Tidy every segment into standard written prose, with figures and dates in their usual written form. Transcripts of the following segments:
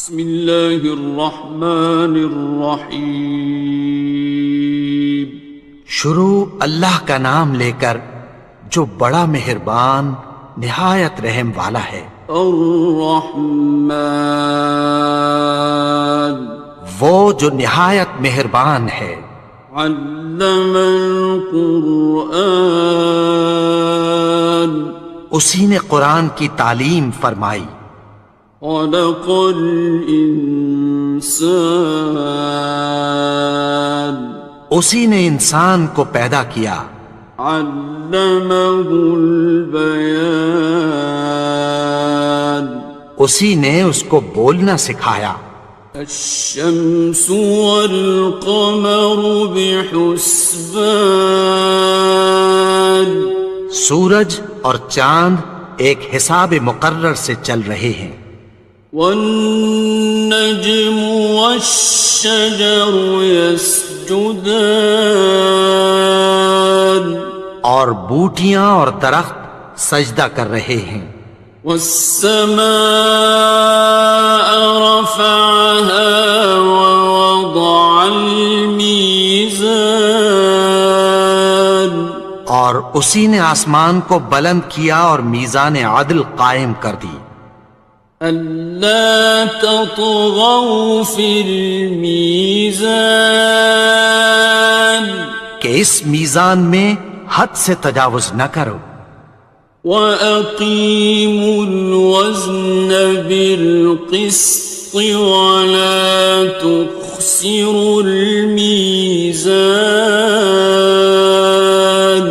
بسم اللہ الرحمن الرحیم۔ شروع اللہ کا نام لے کر جو بڑا مہربان نہایت رحم والا ہے۔ الرحمن، وہ جو نہایت مہربان ہے۔ علم القرآن، اسی نے قرآن کی تعلیم فرمائی۔ خلق الانسان، اسی نے انسان کو پیدا کیا۔ علمہ البیان، اسی نے اس کو بولنا سکھایا۔ الشمس والقمر بحسبان، سورج اور چاند ایک حساب مقرر سے چل رہے ہیں۔ والنجم والشجر يسجدان، اور بوٹیاں اور درخت سجدہ کر رہے ہیں۔ والسماء رفعها ووضع الميزان، اور اسی نے آسمان کو بلند کیا اور میزان عدل قائم کر دی۔ ألا تطغوا في الميزان، کہ اس میزان میں حد سے تجاوز نہ کرو۔ وَأَقِيمُوا الْوَزْنَ بِالْقِسْطِ وَلَا تُخْسِرُوا الْمِيزَانَ،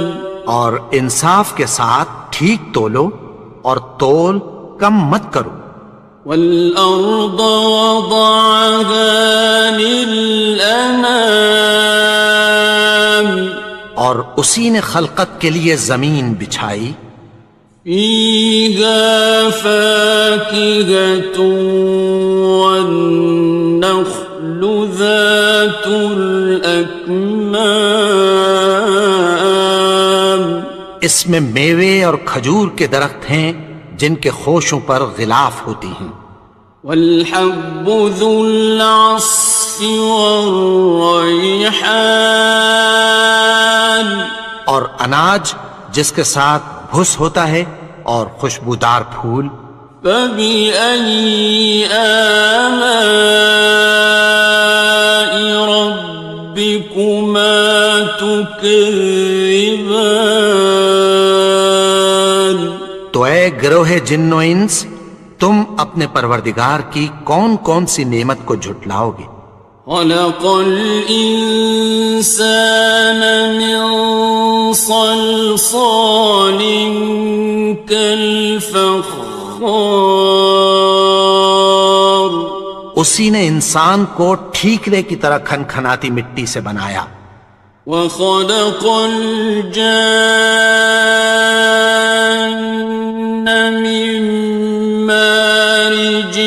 اور انصاف کے ساتھ ٹھیک تولو اور تول کم مت کرو۔ وَالْأَرْضَ وَضَعَهَا لِلْأَنَامِ، اور اسی نے خلقت کے لیے زمین بچھائی۔ فِيهَا فَاكِهَةٌ وَالنَّخْلُ ذَاتُ الْأَكْمَامِ، اس میں میوے اور کھجور کے درخت ہیں جن کے خوشوں پر غلاف ہوتی ہیں۔ وَالْحَبُّ ذُو الْعَصْفِ وَالرَّيْحَانِ، اور اناج جس کے ساتھ بھس ہوتا ہے اور خوشبودار پھول۔ فَبِأَيِّ آلَاءِ رَبِّكُمَا تُكَذِّبَانِ، تو اے گروہ جن و انس، تم اپنے پروردگار کی کون کون سی نعمت کو جھٹلاؤ گے؟ خَلَقَ الْإِنسَانَ مِنْ صَلْصَالٍ كَالْفَخَّارِ، اسی نے انسان کو ٹھیکرے کی طرح کھنکھناتی مٹی سے بنایا۔ وَخَلَقَ الْجَانَّ مِن مَّارِجٍ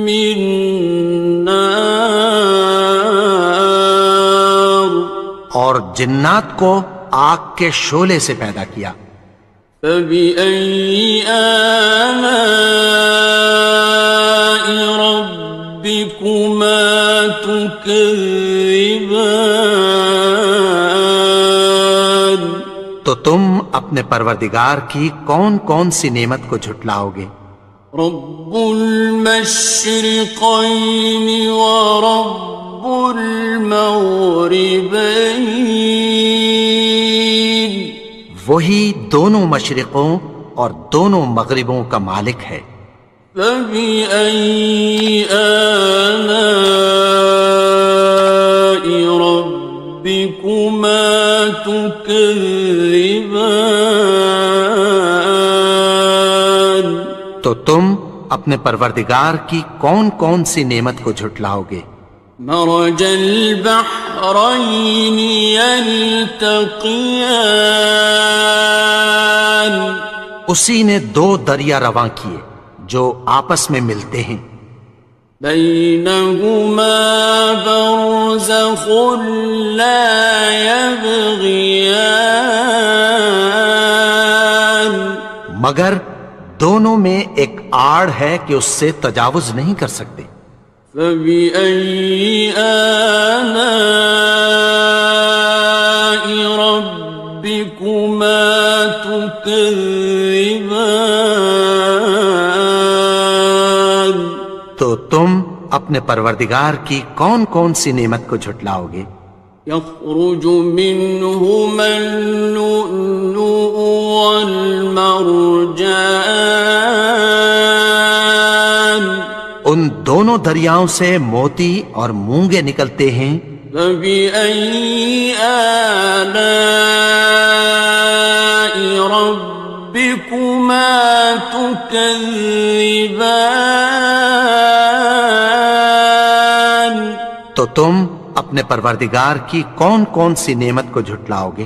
مِّن نَّارٍ، اور جنات کو آگ کے شعلے سے پیدا کیا۔ فَبِأَيِّ آلَاءِ رَبِّكُمَا تُكَذِّبَانِ، تو تم اپنے پروردگار کی کون کون سی نعمت کو جھٹلاؤ گے؟ رب المشرقین ورب المغربین، وہی دونوں مشرقوں اور دونوں مغربوں کا مالک ہے۔ فَبِأَيِّ آلَاءِ رَبِّكُمَا تُكَذِّبَانِ، تو تم اپنے پروردگار کی کون کون سی نعمت کو جھٹلاؤ گے؟ مرج البحرین یلتقیان، اسی نے دو دریا رواں کیے جو آپس میں ملتے ہیں۔ بینہما برزخ لا یبغیان، مگر دونوں میں ایک آڑ ہے کہ اس سے تجاوز نہیں کر سکتے۔ فبأي آلاء ربكما تكذبان؟ تو تم اپنے پروردگار کی کون کون سی نعمت کو جھٹلاؤ گے؟ يخرج منهما اللؤلؤ والمرجان، ان دونوں دریاؤں سے موتی اور مونگے نکلتے ہیں۔ فبأي آلاء ربكما تكذبان؟ تو تم اپنے پروردگار کی کون کون سی نعمت کو جھٹلاؤ گے؟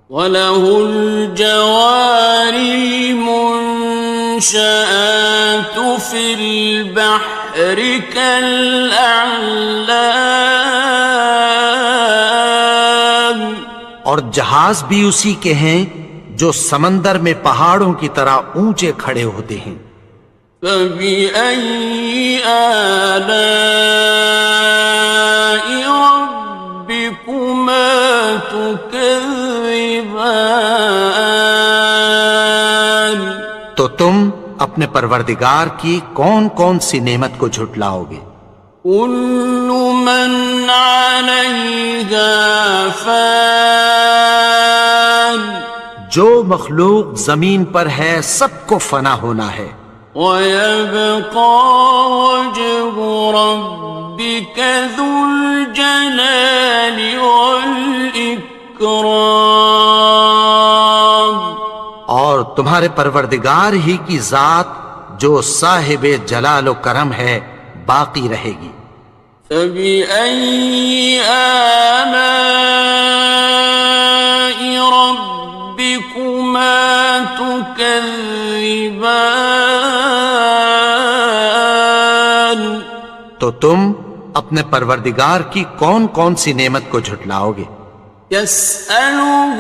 وَلَهُ الْجَوَارِ الْمُنشَآتُ فِي الْبَحْرِ كَالْأَعْلَامِ، اور جہاز بھی اسی کے ہیں جو سمندر میں پہاڑوں کی طرح اونچے کھڑے ہوتے ہیں۔ فَبِأَيِّ آلَاءِ رَبِّكُمَا تُكَذِّبَانِ؟ تو تم اپنے پروردگار کی کون کون سی نعمت کو جھٹلاؤ گے؟ كُلُّ مَنْ عَلَيْهَا فَانٍ، جو مخلوق زمین پر ہے سب کو فنا ہونا ہے۔ وَيَبْقَى وَجْهُ رَبِّكَ ذُو الْجَلَالِ وَالْإِكْرَامِ، اور تمہارے پروردگار ہی کی ذات جو صاحب جلال و کرم ہے باقی رہے گی۔ فَبِأَيِّ آلَاءِ رَبِّكُمَا تُكَذِّبَانِ؟ تو تم اپنے پروردگار کی کون کون سی نعمت کو جھٹلاؤ گے؟ يَسْأَلُهُ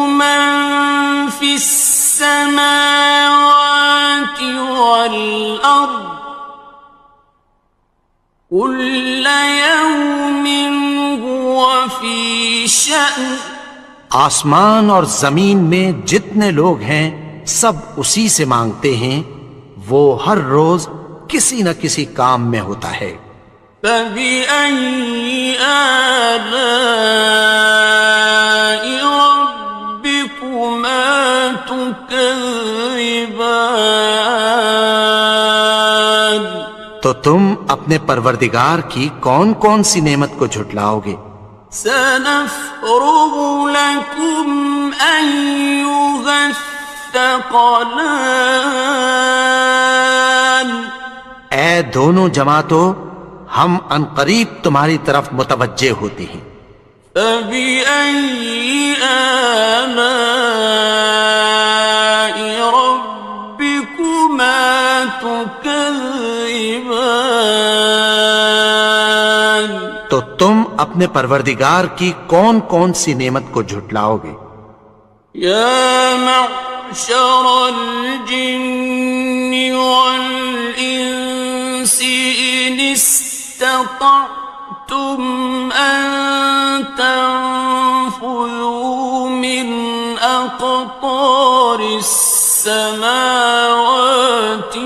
مَن فِي السَّمَاوَاتِ وَالْأَرْضِ كُلَّ يَوْمٍ هُوَ فِي شَأْنٍ، آسمان اور زمین میں جتنے لوگ ہیں سب اسی سے مانگتے ہیں، وہ ہر روز کسی نہ کسی کام میں ہوتا ہے۔ فَبِأَيِّ آلَاءِ رَبِّكُمَا تُكَذِّبَانِ؟ تو تم اپنے پروردگار کی کون کون سی نعمت کو جھٹلاؤ گے؟ سَنَفْرُغُ لَكُمْ أَيُّهَ الثَّقَلَانِ، اے دونوں جماعتوں، ہم عنقریب تمہاری طرف متوجہ ہوتے ہیں۔ فَبِأَيِّ آلَاءِ رَبِّكُمَا تُكَذِّبَانِ؟ تو تم اپنے پروردگار کی کون کون سی نعمت کو جھٹلاؤ گے؟ يَا مَعْشَرَ الْجِنِّ وَالْإِنسِ إِنِ اسْتَطَعْتُمْ أَن تَنفُذُوا مِنْ أَقْطَارِ السَّمَاوَاتِ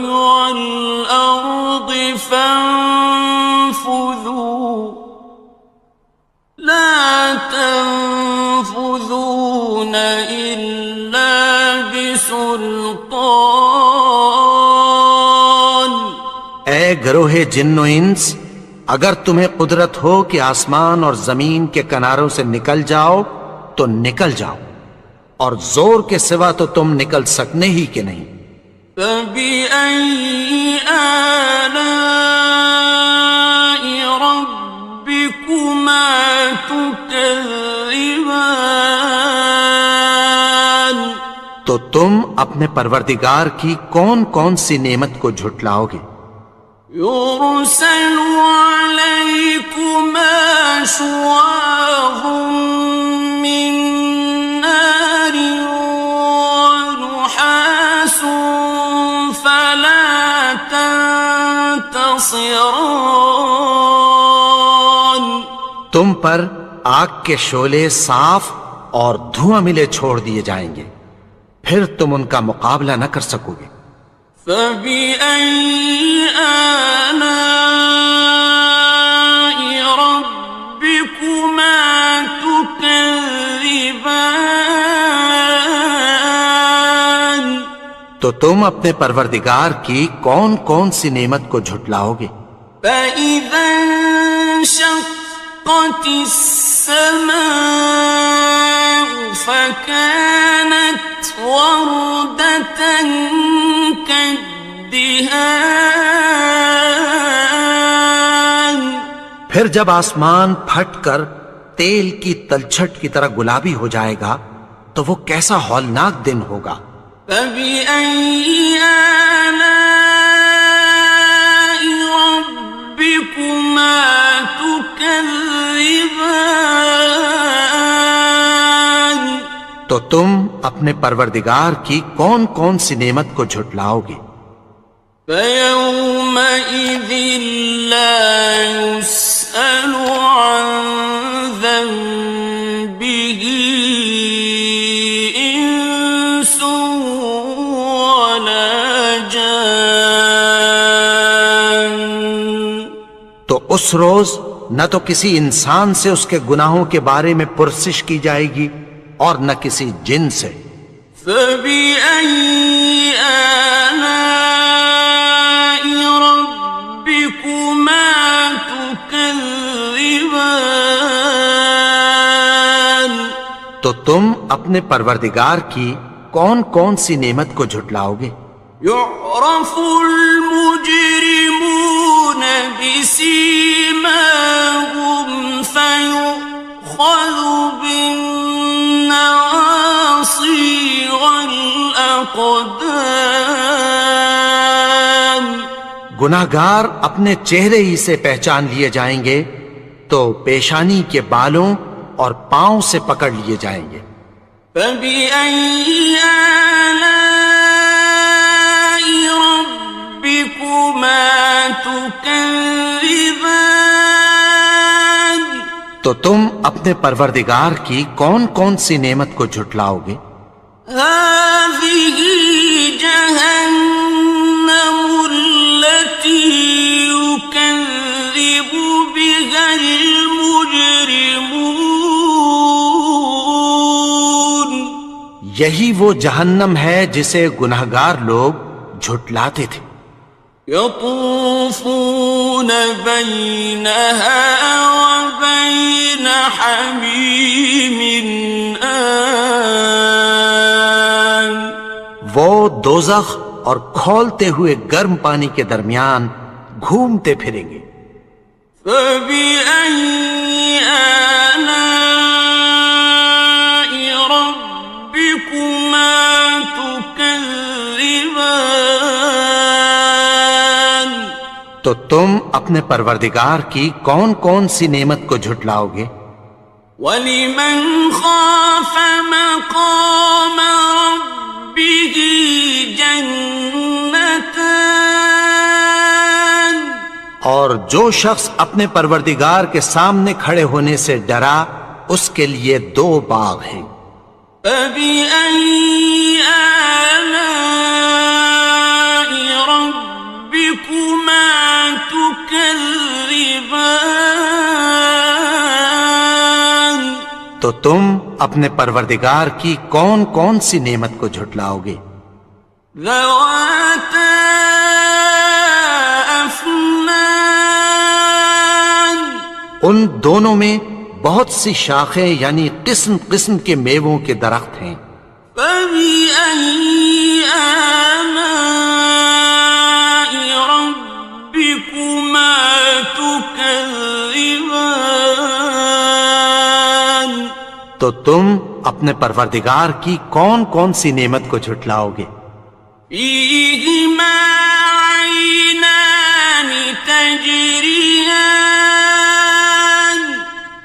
وَالْأَرْضِ فَانفُذُوا لَا تَنفُذُونَ إِلَّا بِسُلْطَانٍ۔ اے گروہ جن و انس، اگر تمہیں قدرت ہو کہ آسمان اور زمین کے کناروں سے نکل جاؤ تو نکل جاؤ، اور زور کے سوا تو تم نکل سکنے ہی کہ نہیں۔ فَبِأَيِّ آلَاءِ رَبِّكُمَا تُكَذِّبَانِ؟ تو تم اپنے پروردگار کی کون کون سی نعمت کو جھٹلاؤ گے؟ يُرْسَلُ عَلَيْكُمَا شُوَاظٌ مِّن نَّارٍ وَنُحَاسٌ فَلَا تنتصران. تم پر آگ کے شعلے صاف اور دھواں ملے چھوڑ دیے جائیں گے، پھر تم ان کا مقابلہ نہ کر سکو گے۔ فَبِأَيِّ آلَاءِ رَبِّكُمَا تُكَذِّبَانِ. تو تم اپنے پروردگار کی کون کون سی نعمت کو جھٹلاؤ گے؟ فَإِذَا انشَقَّتِ السَّمَاءُ فَكَانَتْ وَرْدَةً كَالدِّهَانِ. پھر جب آسمان پھٹ کر تیل کی تلچھٹ کی طرح گلابی ہو جائے گا تو وہ کیسا ہولناک دن ہوگا۔ فَبِأَيِّ آلَاءِ رَبِّكُمَا تُكَذِّبَانِ. تو تم اپنے پروردگار کی کون کون سی نعمت کو جھٹلاؤ گے؟ فَيَوْمَئِذٍ لَا يُسْأَلُ عَنْ ذَنبِهِ إِنسٌ وَلَا جَانٌ. تو اس روز نہ تو کسی انسان سے اس کے گناہوں کے بارے میں پرسش کی جائے گی اور نہ کسی جن سے۔ فَبِأَيِّ آلَاءِ رَبِّكُمَا تُكَذِّبَانِ. تو تم اپنے پروردگار کی کون کون سی نعمت کو جھٹلاؤ گے؟ يُعْرَفُ الْمُجْرِمُونَ بِسِيمَاهُمْ فَيُؤْخَذُ بِالنَّوَاصِي وَالْأَقْدَامِ. گناہگار اپنے چہرے ہی سے پہچان لیے جائیں گے تو پیشانی کے بالوں اور پاؤں سے پکڑ لیے جائیں گے۔ فَبِأَيِّ آلَاءِ رَبِّكُمَا تُكَذِّبَانِ. تو تم اپنے پروردگار کی کون کون سی نعمت کو جھٹلاؤ گے؟ هَٰذِهِ جَهَنَّمُ الَّتِي يُكَذِّبُ بِهَا الْمُجْرِمُونَ. یہی وہ جہنم ہے جسے گناہگار لوگ جھٹلاتے تھے۔ يَطُوفُونَ بَيْنَهَا وَبَيْنَ حَمِيمٍ آنٍ. وہ دوزخ اور کھولتے ہوئے گرم پانی کے درمیان گھومتے پھریں گے۔ فَبِأَيِّ آلَاءِ رَبِّكُمَا تُكَذِّبَانِ. تو تم اپنے پروردگار کی کون کون سی نعمت کو جھٹلاؤ گے؟ وَلِمَنْ خَافَ مَقَامَ رَبِّهِ جَنَّتَانِ. اور جو شخص اپنے پروردگار کے سامنے کھڑے ہونے سے ڈرا اس کے لیے 2 باغ ہیں۔ فَبِأَيِّ آلَاءِ رَبِّكُمَا تُكَذِّبَانِ. تو تم اپنے پروردگار کی کون کون سی نعمت کو جھٹلاؤ گے؟ ذَوَاتَا أَفْنَانٍ. ان دونوں میں بہت سی شاخیں یعنی قسم قسم کے میووں کے درخت ہیں۔ فَبِأَيِّ آلَاءِ رَبِّكُمَا تُكَذِّبَانِ. تو تم اپنے پروردگار کی کون کون سی نعمت کو جھٹلاؤ گے؟ فِيهِمَا عَيْنَانِ تَجْرِيَانِ.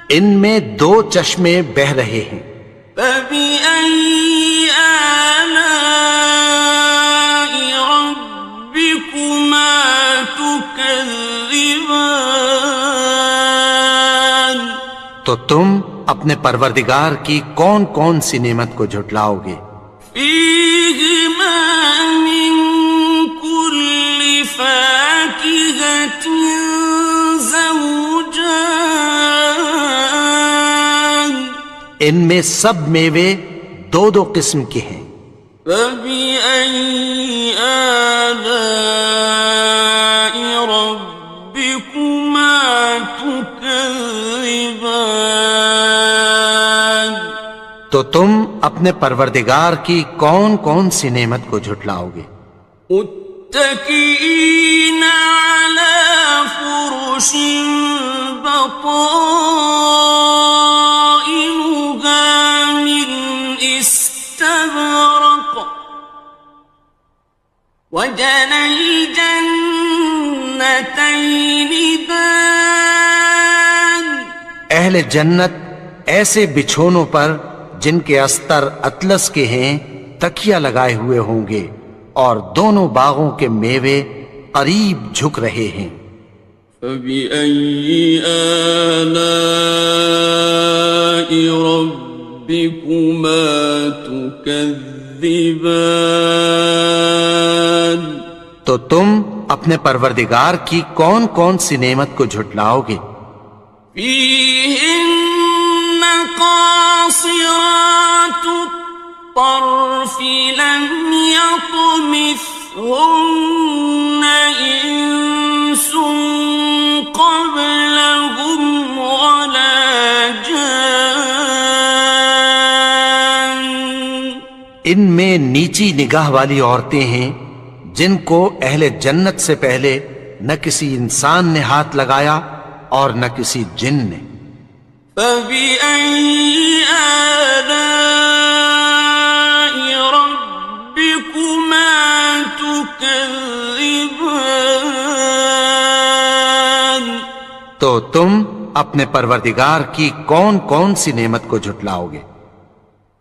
ان میں 2 چشمے بہہ رہے ہیں۔ فَبِأَيِّ آلَاءِ رَبِّكُمَا تُكَذِّبَانِ. تكذبان تو تم اپنے پروردگار کی کون کون سی نعمت کو جھٹلاؤ گے؟ فيهما من كل فاكهة زوجان ان میں سب میوے دو دو قسم کے ہیں۔ فبأي آلاء ربكما تكذبان تو تم اپنے پروردگار کی کون کون سی نعمت کو جھٹلاؤ گے؟ متكئين على فرش بطائنها من استبرق وجنى الجنتين دان اہل جنت ایسے بچھونوں پر جن کے استر اطلس کے ہیں تکیہ لگائے ہوئے ہوں گے، اور دونوں باغوں کے میوے قریب جھک رہے ہیں۔ فبأي آلاء ربكما تكذبان تو تم اپنے پروردگار کی کون کون سی نعمت کو جھٹلاؤ گے؟ فيهن قاصرات الطرف لم يطمثهن إنس قبلهم ولا جان ان میں نیچی نگاہ والی عورتیں ہیں جن کو اہل جنت سے پہلے نہ کسی انسان نے ہاتھ لگایا اور نہ کسی جن نے۔ فبأي آلاء ربكما تكذبان تو تم اپنے پروردگار کی کون کون سی نعمت کو جھٹلاؤ گے؟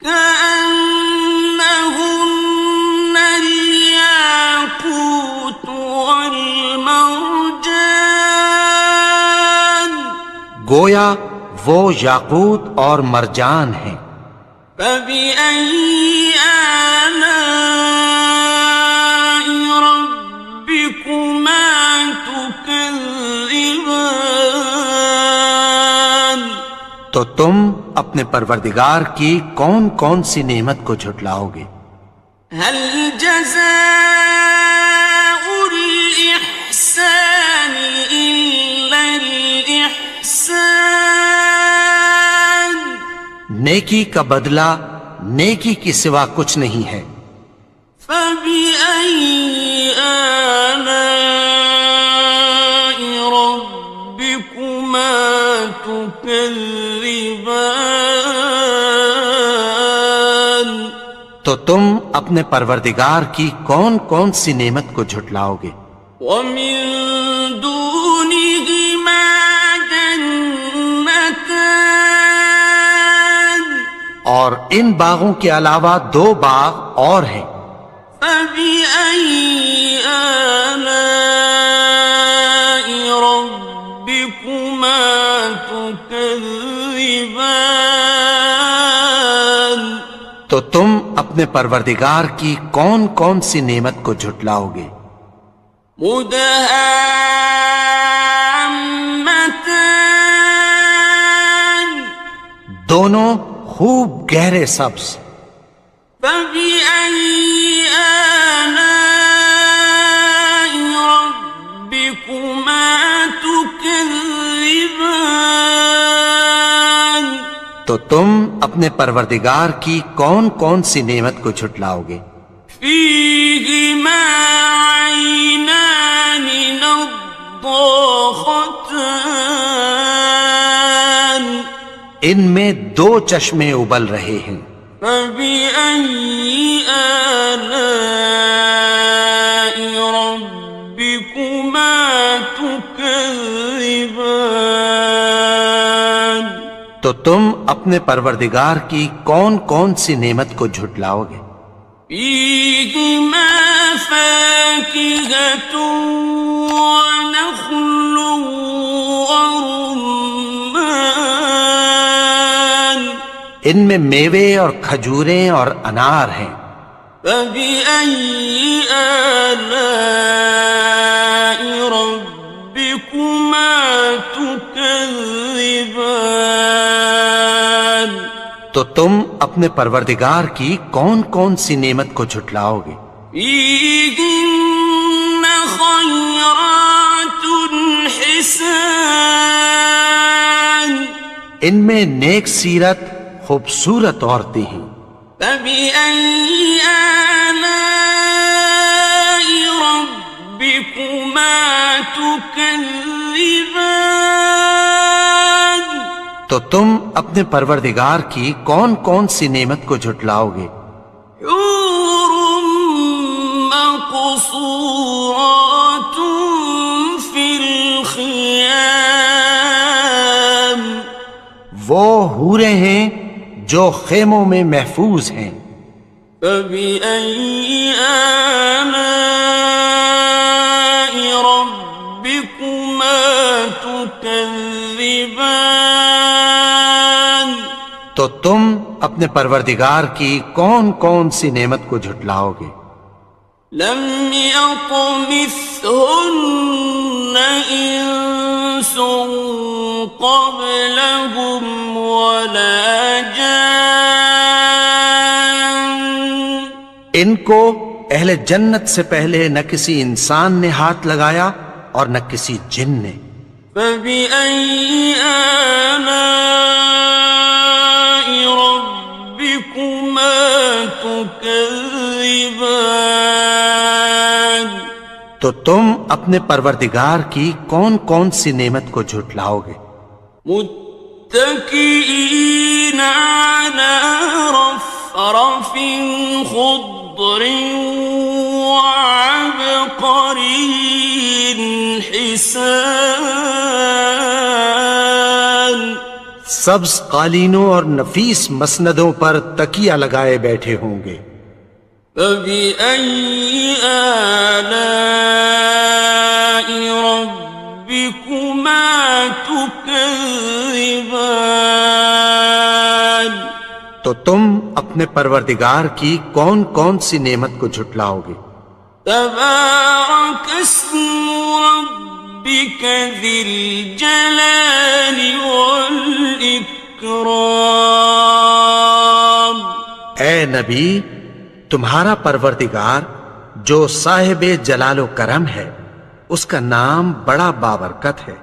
كأنهن الياقوت والمرجان گویا وہ یاقوت اور مرجان ہیں۔ فبأي آلاء ربكما تكذبان تو تم اپنے پروردگار کی کون کون سی نعمت کو جھٹلاؤ گے؟ هل جزاء الإحسان إلا الإحسان نیکی کا بدلہ نیکی کی سوا کچھ نہیں ہے۔ فبأي آلاء ربكما تكذبان تو تم اپنے پروردگار کی کون کون سی نعمت کو جھٹلاؤ گے؟ ومن دونهما جنتان اور ان باغوں کے علاوہ دو باغ اور ہیں۔ فبأي آلاء ربكما تكذبان تو تم اپنے پروردگار کی کون کون سی نعمت کو جھٹلاؤ گے؟ مدهامتان دونوں خوب گہرے سبز۔ فبأي آلاء ربكما تكذبان تو تم اپنے پروردگار کی کون کون سی نعمت کو جھٹلاؤ گے؟ فيهما عينان نضاختان ان میں دو چشمے ابل رہے ہیں۔ فبأي آلاء ربكما تكذبان تو تم اپنے پروردگار کی کون کون سی نعمت کو جھٹلاؤ گے؟ فيهما فاكهة ونخل ورمان ان میں میوے اور کھجوریں اور انار ہیں. فبأي آلاء ربكما تكذبان تو تم اپنے پروردگار کی کون کون سی نعمت کو جھٹلاؤ گے؟ فيهن خيرات حسان ان میں نیک سیرت خوبصورت عورتیں ہیں. فبأي آلاء ربكما تكذبان تو تم اپنے پروردگار کی کون کون سی نعمت کو جھٹلاؤ گے؟ حور مقصورات في الخيام وہ حوریں ہیں جو خیموں میں محفوظ ہیں. فبأي آلاء ربكما تكذبان تو تم اپنے پروردگار کی کون کون سی نعمت کو جھٹلاؤ گے؟ لم يطمثهن إنس قبلهم ولا جان ان کو اہل جنت سے پہلے نہ کسی انسان نے ہاتھ لگایا اور نہ کسی جن نے. فبأي آلاء ربكما تكذبان تو تم اپنے پروردگار کی کون کون سی نعمت کو جھٹلاؤ گے؟ متكئين على رفرف خضر وعبقري حسان سبز قالینوں اور نفیس مسندوں پر تکیہ لگائے بیٹھے ہوں گے. فبأي آلاء ربكما تكذبان تو تم اپنے پروردگار کی کون کون سی نعمت کو جھٹلاؤ گے؟ تبارك اسم ربك ذي الجلال والإكرام اے نبی، تمہارا پروردگار جو صاحب جلال و کرم ہے، اس کا نام بڑا بابرکت ہے.